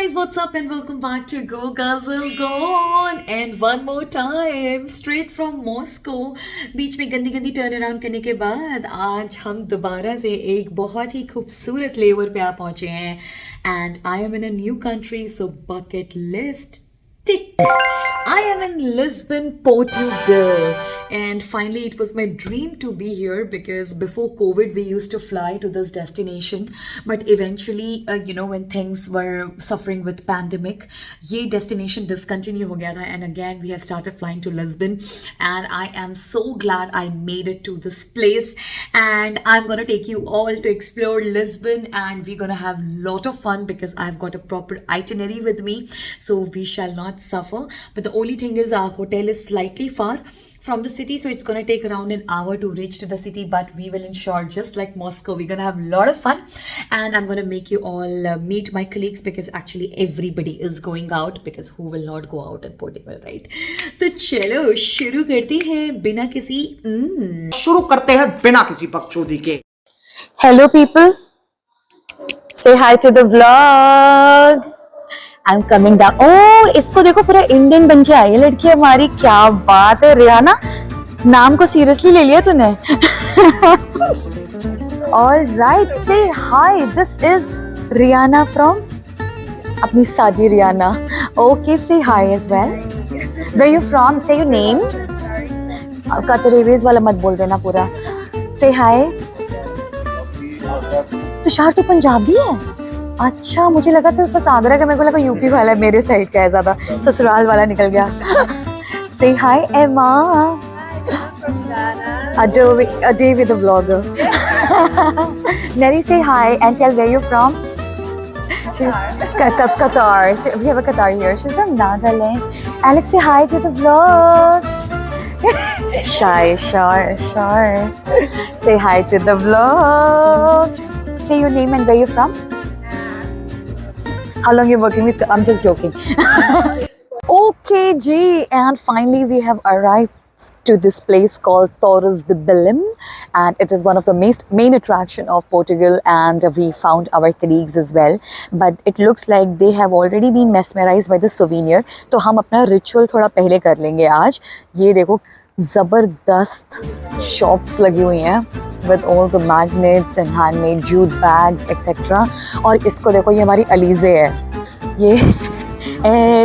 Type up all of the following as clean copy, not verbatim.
guys, what's up and welcome back to Go Guzzle Gone and one more time straight from Moscow. बीच में गंदी गंदी turn around करने के बाद आज हम दोबारा से एक बहुत ही खूबसूरत लेवर पे आ पहुंचे हैं and I am in a new country, so bucket list tick. I am in Lisbon, Portugal, and finally it was my dream to be here because before COVID we used to fly to this destination, but eventually when things were suffering with pandemic, ये destination discontinue हो गया था and again we have started flying to Lisbon and I am so glad I made it to this place and I'm gonna take you all to explore Lisbon and we're gonna have lot of fun because I've got a proper itinerary with me, so we shall not suffer. But the only thing is our hotel is slightly far from the city, so it's gonna take around an hour to reach to the city, but we will ensure just like Moscow we're gonna have a lot of fun and I'm gonna make you all meet my colleagues because actually everybody is going out because who will not go out in Portugal, right? तो चलो शुरू करते हैं बिना किसी बकचोदी के. Hello people, say hi to the vlog. I'm coming down. Oh, इसको देखो पूरा इंडियन बन के आई है लड़की हमारी. क्या बात है रियाना, नाम को सीरियसली ले लिया तूने. All right, say hi. This is Rihanna from अपनी सादी Riyana. Okay, say hi as well. Where you from? Say your name. Qatar Airways वाला मत बोल देना पूरा. Say hi. तुषार तो पंजाबी है. अच्छा, मुझे लगा तो बस आगरा का, मेरे को लगा यूपी वाला है, मेरे साइड का है ज्यादा, ससुराल वाला निकल गया. Say hi Emma. A day with a vlogger. Neri, say hi and tell where you're from. Qatar. So we have a Qatar here. She's from Nagaland. Alex, say hi to the vlog. Shy. Say hi to the vlog. Say your name and where you're from. How long you working with? I'm just joking. Okay, G. And finally we have arrived to this place called Torres de Belém and it is one of the main attraction of Portugal and we found our colleagues as well, but it looks like they have already been mesmerized by the souvenir. तो हम अपना ritual थोड़ा पहले कर लेंगे आज. ये देखो ज़बरदस्त shops लगी हुई हैं with all the magnets and handmade jute bags etc. और इसको देखो, ये हमारी अलीज़े है, ये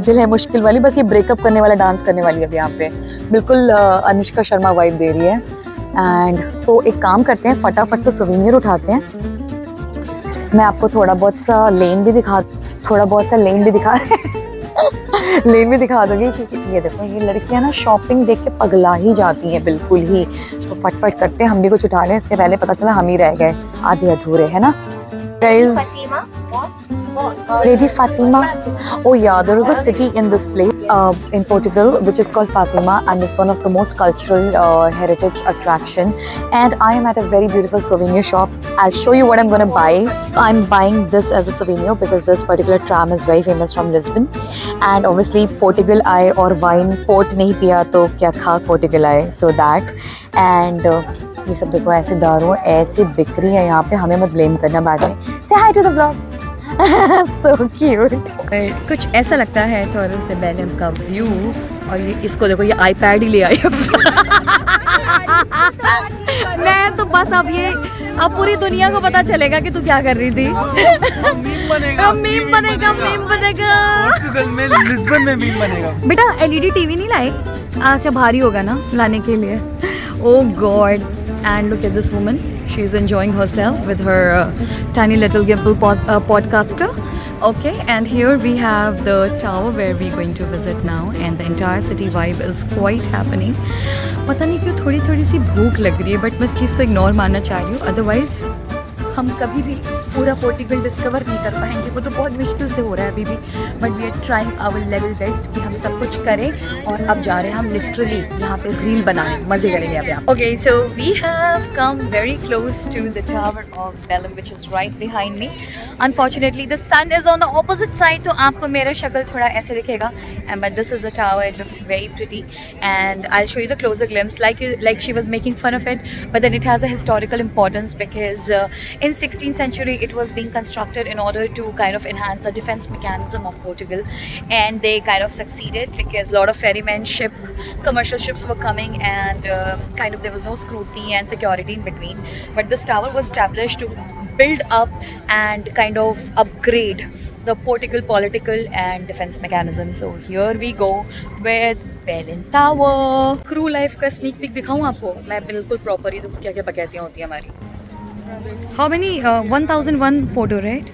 दिल है मुश्किल वाली, बस ये ब्रेकअप करने वाला डांस करने वाली है अब यहाँ पे. बिल्कुल अनुष्का शर्मा वाइब दे रही है. एंड तो एक काम करते हैं, फटाफट से सोवेनियर उठाते हैं. मैं आपको थोड़ा बहुत सा लेन भी दिखा लेन भी दिखा दूँगी क्योंकि ये देखो, ये लड़कियाँ ना शॉपिंग देख के पगला ही जाती हैं बिल्कुल ही. तो फटफट करते हैं, हम भी कुछ उठा लें. इसके पहले पता चला हम ही रह गए आधे अधूरे, है ना. Lady Fatima. Oh yeah, there is a city in this place in Portugal which is called Fatima and it's one of the most cultural heritage attraction. And I am at a very beautiful souvenir shop. I'll show you what I'm going to buy. I'm buying this as a souvenir because this particular tram is very famous from Lisbon. And obviously Portugal आए और wine port नहीं पिया तो क्या खा Portugal आए, so that. And ये सब देखो ऐसे दारू ऐसे बिक्री है यहाँ पे, हमें मत ब्लेम करना बाद में. Say hi to the vlog. So cute. कुछ ऐसा लगता है टॉरस डे बेलेम का व्यू. और ये इसको देखो, ये आईपैड ही ले आई. मैं तो बस अब पूरी दुनिया को पता चलेगा कि तू क्या कर रही थी. मीम बनेगा. पोर्चुगल में, लिस्बन में मीम बनेगा. बेटा एलईडी टीवी नहीं लाए? अच्छा, भारी होगा ना लाने के लिए. Oh God. And look at this woman. She's enjoying herself with her tiny little gimbal podcaster. Okay, and here we have the tower where we're going to visit now and the entire city vibe is quite happening. पता नहीं क्यों थोड़ी सी भूख लग रही है, but मैं इस चीज़ को इग्नोर मारना चाह रही हूँ. अदरवाइज हम कभी भी पूरा पोर्टुगल डिस्कवर नहीं कर पाएंगे, वो तो बहुत मुश्किल से हो रहा है अभी भी. But we are trying our level best कि हम सब कुछ करें. और अब जा रहे हैं हम लिटरली यहाँ पे रील बनाने, मजे करेंगे अब यहाँ. Okay, so we have come very close to the tower of Belem which is right behind me. Unfortunately the sun is on the opposite side, तो आपको मेरा शक्ल थोड़ा ऐसे दिखेगा. And but this is the tower, it looks very pretty and I show you the closer glimpse. like she was making fun of it, but then it has a historical importance because in 16th century it was being constructed in order to kind of enhance the defense mechanism of Portugal, and they kind of succeeded because a lot of ferrymen commercial ships were coming, and kind of there was no scrutiny and security in between. But this tower was established to build up and kind of upgrade the Portugal political and defense mechanism. So here we go with Berlin Tower. Crew life का sneak peek दिखाऊं आपको? मैं बिल्कुल proper ही देखो क्या क्या बकैतियाँ होती हैं हमारी. How many? 1001 photo, right?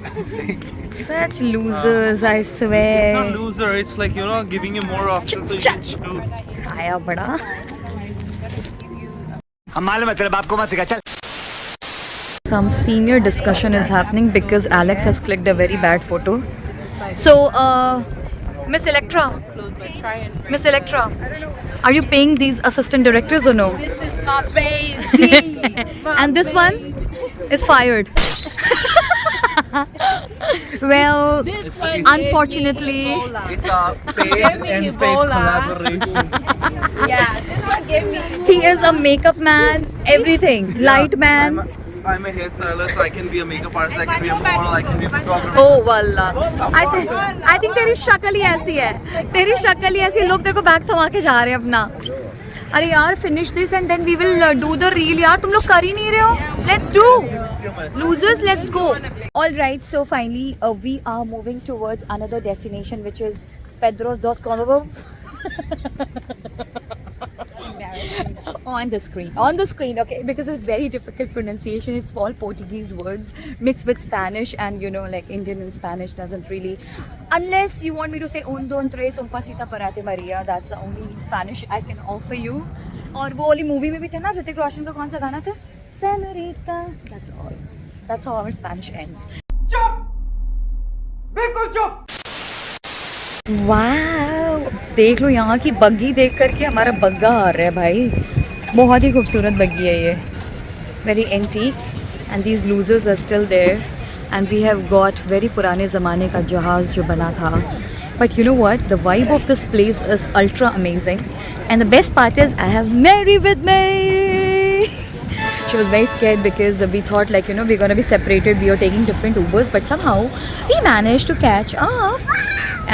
Such losers, I swear. It's not loser, it's like, you know, giving you more options so you can choose. आया बड़ा. हम मालूम है तेरे बाप को मत सिखा चल. Some senior discussion is happening because Alex has clicked a very bad photo. So, Miss Electra, are you paying these assistant directors or no? This is my baby. And this one is fired. Well, This one unfortunately, It's a paid and paid collaboration. Yeah, this one gave me. he is a makeup man, everything, light man. I'm a hairstylist, I can be a makeup artist, I can be a model, I can be a photographer. Oh wallah. I think तेरी शक्ल ही ऐसी है. तेरी शक्ल ही ऐसी है. लोग तेरे को बैग थमा के जा रहे हैं अपना. अरे यार finish this and then we will do the reel. यार तुम लोग कर ही नहीं रहे हो. Let's do. Losers, let's go. All right, so finally we are moving towards another destination, which is Pedros dos Cordoves. On the screen, okay, because it's very difficult pronunciation. It's all Portuguese words mixed with Spanish, and you know, like Indian and Spanish doesn't really, unless you want me to say un, dos, tres, un pasita parate Maria, that's the only Spanish I can offer you. और वो वाली movie में भी थे ना ऋतिक रोशन का कौन सा गाना था? Senorita. That's all. That's how our Spanish ends. Wow, देख लो यहाँ की बग्गी देख करके हमारा बग्गा आ रहा है भाई. बहुत ही खूबसूरत बग्गी है ये. Very antique, and these losers are still there, and we have got very पुराने ज़माने का जहाज़ जो बना था. But you know what? The vibe of this place is ultra amazing, and the best part is I have Mary with me. She was very scared because we thought, like, you know, we're gonna be separated. We were taking different Ubers, but somehow we managed to catch up.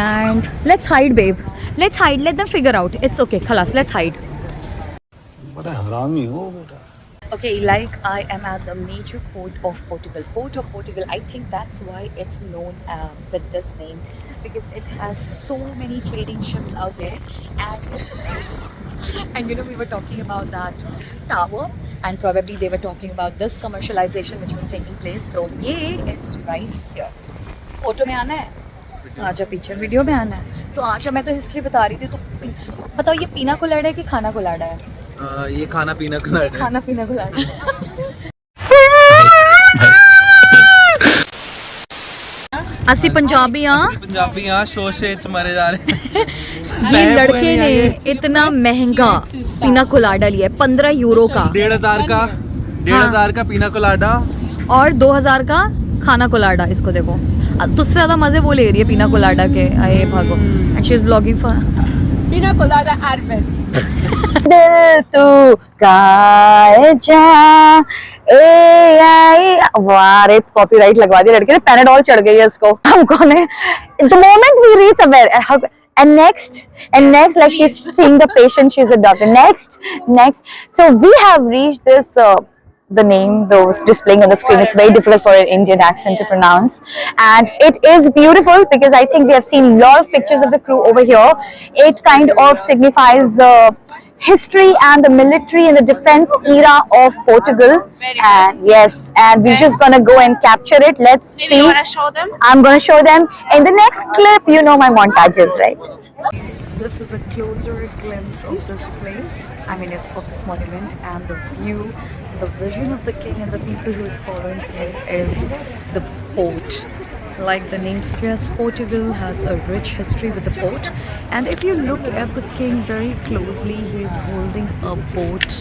And let's hide, babe. Let's hide. Let them figure out. It's okay. Khalas, let's hide. बड़ा हरामी हो बेटा. Okay, like I am at the major port of Portugal. Port of Portugal. I think that's why it's known with this name, because it has so many trading ships out there. And you know, we were talking about that tower, and probably they were talking about this commercialization which was taking place. So yeah, it's right here. Photo में आना है? आजा पीछे. Video में आना है तो आजा. मैं तो हिस्ट्री बता रही थी. तो बताओ, ये पीना कोलाडा है कि खाना कोलाडा है? ये खाना पीना कोलाडा है. खाना पीना कोलाडा. ਅਸੀਂ पंजाबी पंजाबियां शोशे च मरे जा रहे हैं. ये लड़के ने इतना महंगा पीना कोलाडा लिया है, 15 यूरो का. 1,500 का पीना कोलाडा और 2,000 का खाना कोलाडा. इसको देखो, तुझसे ज्यादा मजे वो ले रही है पीना कोलाडा के. आए भागो. And she is blogging for Pina colada Arbenz. दिल तू गाए जा ए आई. वाह रे, कॉपीराइट लगवा दिया लड़के ने. पैराडॉल चढ़ गई है इसको. हम कौन है? The moment we reach somewhere, and next, like she's seeing the patient, she's a doctor. Next. So we have reached this. The name those displaying on the screen, it's very difficult for an Indian accent to pronounce, and it is beautiful because I think we have seen a lot of pictures of the crew over here. It kind of signifies history and the military and the defense era of Portugal. And yes, and we're just gonna go and capture it. Let's see. You wanna show them? I'm gonna show them in the next clip. You know my montages, right? This is a closer glimpse of this place. I mean, of this monument, and the view, and the vision of the king and the people who is following him is the port. Like the name suggests, Portugal has a rich history with the port. And if you look at the king very closely, he is holding a boat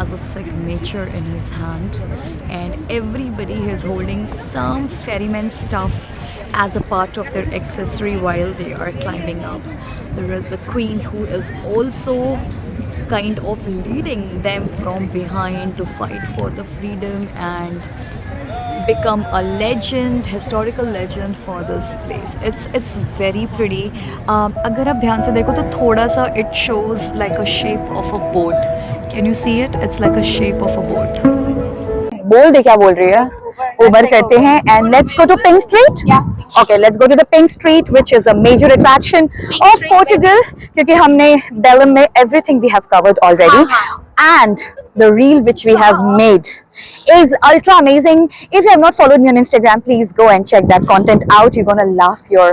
as a signature in his hand, and everybody is holding some ferryman stuff as a part of their accessory while they are climbing up. There is a queen who is also kind of leading them from behind to fight for the freedom and become a legend, historical legend for this place. It's very pretty. अगर आप ध्यान से देखो तो थोड़ा सा it shows like a shape of a boat. Can you see it? It's like a shape of a boat. बोल दे क्या बोल रही है? Uber करते हैं and let's go to Pink Street. Yeah. Okay, let's go to the Pink Street, which is a major attraction of Portugal. क्योंकि हमने Belém में everything we have covered already, and the reel which we have made is ultra amazing. If you have not followed me on Instagram, please go and check that content out. You're gonna laugh your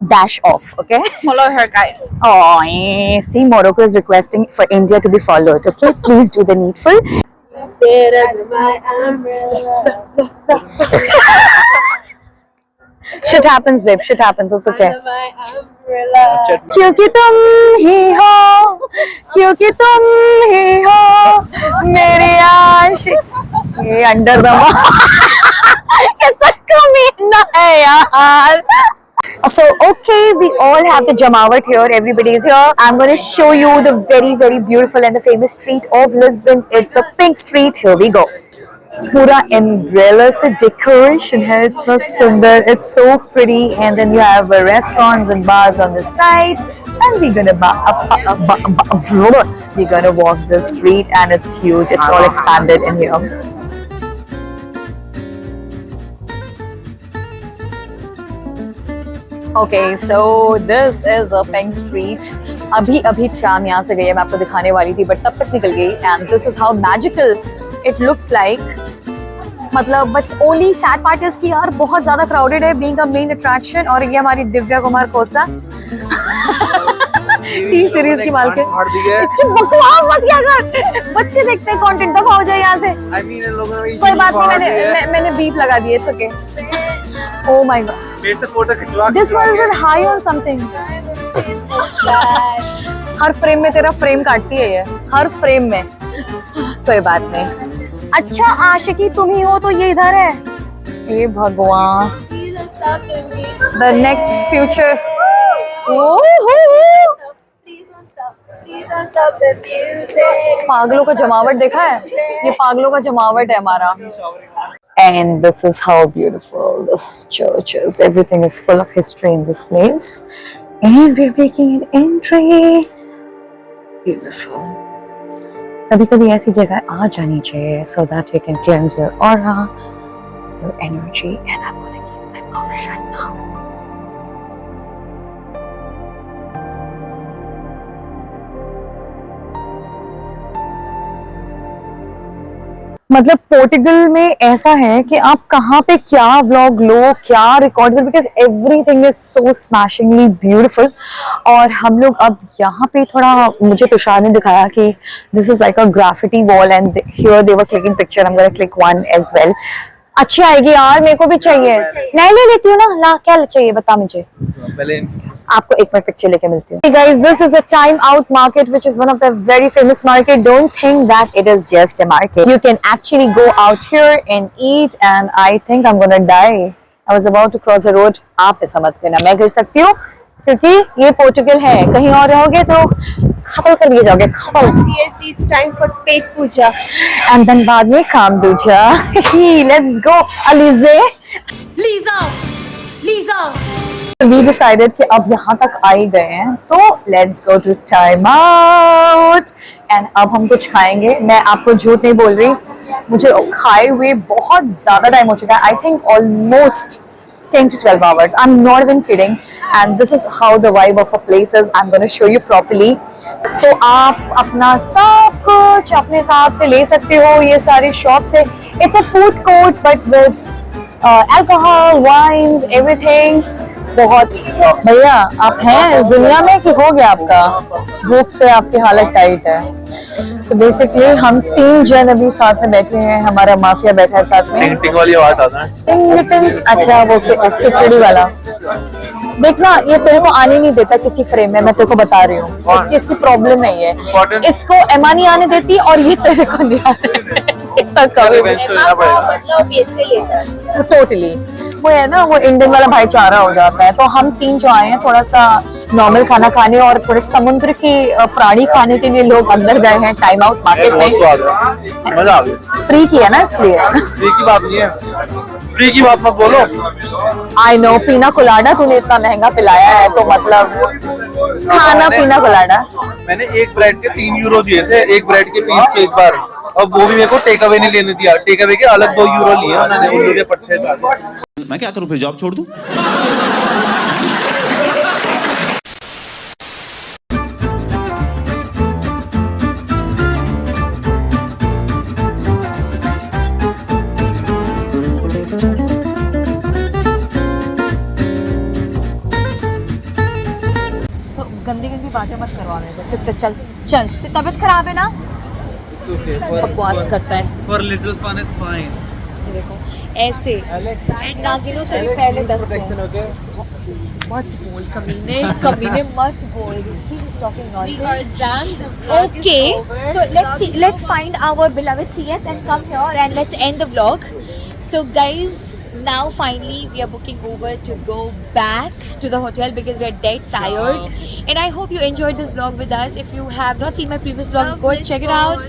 dash off. Okay. Follow her, guys. Oh, see, Morocco is requesting for India to be followed. Okay, please do the needful. Stare under my umbrella. Shit happens, babe. Shit happens. It's okay. Under my umbrella. क्योंकि तुम ही हो, क्योंकि तुम ही हो मेरे आशिक। ये under the कितना कमीना है यार। So okay, we all have the Jamawat here. Everybody is here. I'm going to show you the very, very beautiful and the famous street of Lisbon. It's a pink street. Here we go. पूरा umbrella से decoration है, इतना सुंदर. It's so pretty, and then you have restaurants and bars on the side. And we're gonna walk the street, and it's huge. It's all expanded in here. Okay, so this is a Pink Street. अभी tram यहाँ से गई है, मैं आपको दिखाने वाली थी, but तब तक निकल गई. And this is how magical it looks like. मतलब but only sad part is कि यार बहुत ज्यादा क्राउडेड है, बीइंग अ मेन अट्रैक्शन. और ये हमारी दिव्या कुमार खोसला टी सीरीज की मालकिन. बकवास मत किया कर, बच्चे देखते हैं कंटेंट. दफा हो जाए यहाँ से. कोई बात नहीं, मैंने बीप लगा दिए. It's okay. Oh my God, मेरे से फोटो खिंचवा. This one is high on something. Her frame में तेरा फ्रेम काटती है ये, हर फ्रेम में. कोई बात नहीं. अच्छा आशिकी तुम ही हो तो ये इधर है. हे भगवान, द नेक्स्ट फ्यूचर. पागलों का जमावट देखा है, ये पागलों का जमावट है हमारा. And this is how beautiful this church is. Everything is full of history in this place, and we're making an entry. Beautiful. कभी कभी ऐसी जगह आ जानी चाहिए so that you can cleanse your aura, your energy, and I'm gonna keep my mouth shut now. मतलब पोर्टुगल में ऐसा है कि आप कहाँ पे क्या व्लॉग लो, क्या रिकॉर्ड करो, because everything is so smashingly beautiful. और हम लोग अब यहाँ पे थोड़ा, मुझे तुषार ने दिखाया कि this is like a graffiti wall and here they were clicking picture. I am gonna click one as well. अच्छी आएगी यार, मेरे को भी चाहिए. मैं ले लेती हूँ ना. ला क्या चाहिए बता मुझे, पहले आपको एक बार पिक्चर लेके मिलती हूँ. Hey guys, this is a time out market, which is one of the very famous market. Don't think that it is just a market. You can actually go out here and eat, and I think I'm gonna die. I was about to cross the road. आप ऐसा मत करना, मैं कर सकती हूँ क्योंकि ये पोर्टुगल है. कहीं और रहोगे तो खत्म कर दिए जाओगे. खत्म. Seriously, it's time for pet Puja. And then बाद में काम दूजा. Let's go, Alize. Lisa. We decided कि अब यहाँ तक आ ही गए हैं तो let's go to time out. And अब हम कुछ खाएंगे. मैं आपको झूठ नहीं बोल रही, मुझे खाए हुए बहुत ज्यादा टाइम हो चुका है. I think almost 10 to 12 hours. I'm not even kidding. And this is how the vibe of a place is. I'm going to show you properly. तो आप अपना सब कुछ अपने हिसाब से ले सकते हो. ये सारी शॉप्स है. It's a food court but with alcohol, wines, everything. बहुत. भैया आप हैं इस दुनिया में कि हो गया आपका? भूख से आपकी हालत टाइट है. So basically हम 3 जन अभी साथ में बैठे हैं. हमारा माफिया बैठा है साथ में. टिंग वाली आवाज आता है. अच्छा वो खिचड़ी वाला. देखना ये तेरे को आने नहीं देता किसी फ्रेम में, मैं तेरे को बता रही हूँ. इसकी प्रॉब्लम है ये. इसको एमा नहीं आने देती और ये तेरे को नहीं आने टोटली. वो है ना, वो इंडियन वाला भाईचारा हो जाता है. तो हम 3 जो आए हैं थोड़ा सा नॉर्मल खाना खाने और थोड़े समुद्र के प्राणी खाने के लिए लोग अंदर गए हैं टाइम आउट मार्केट बहुत में। स्वाद है, मजा आ गया। फ्री किया ना इसलिए। फ्री की बात नहीं है, फ्री की बात मत बोलो। आई नो, पीना कोलाडा तूने इतना महंगा पिलाया है तो मतलब खाना पीना कोलाडा। मैंने एक ब्रेड के 3 यूरो दिए थे, एक ब्रेड के पीस के एक बार, और वो भी मेरे को टेक अवे नहीं लेने दिया। टेक अवे के अलग 2 यूरो लिए उन्होंने, उल्लू के पट्टे सारे। मैं क्या करूं फिर, जॉब छोड़ दूं? तो गंदी गंदी बातें मत करवा मेरे को, चुप चल चल चल। तेरी तबीयत खराब है ना? It's okay. बकवास करता है। For little fun, it's fine. ये देखो ऐसे नागिनों से भी पहले 10 मत बोल कमीने, कमीने मत बोल। See, he's talking nonsense. Okay, so let's find our beloved CS and come here and let's end the vlog. So guys, now finally we are booking Uber to go back to the hotel because we are dead tired. And I hope you enjoyed this vlog with us. If you have not seen my previous vlog, go and check it out.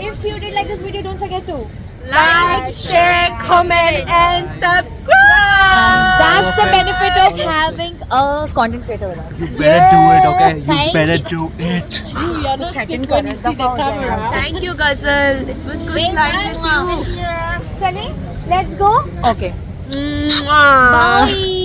If you did like this video, don't forget to Like, share, comment, and subscribe. And that's the benefit of having a content creator with us. You better do it, okay? You Thank better you. do it. You are not sick when you see the camera. Thank you, Ghazal. It was good flying with you. Chale, let's go. Okay. Mwah. Bye.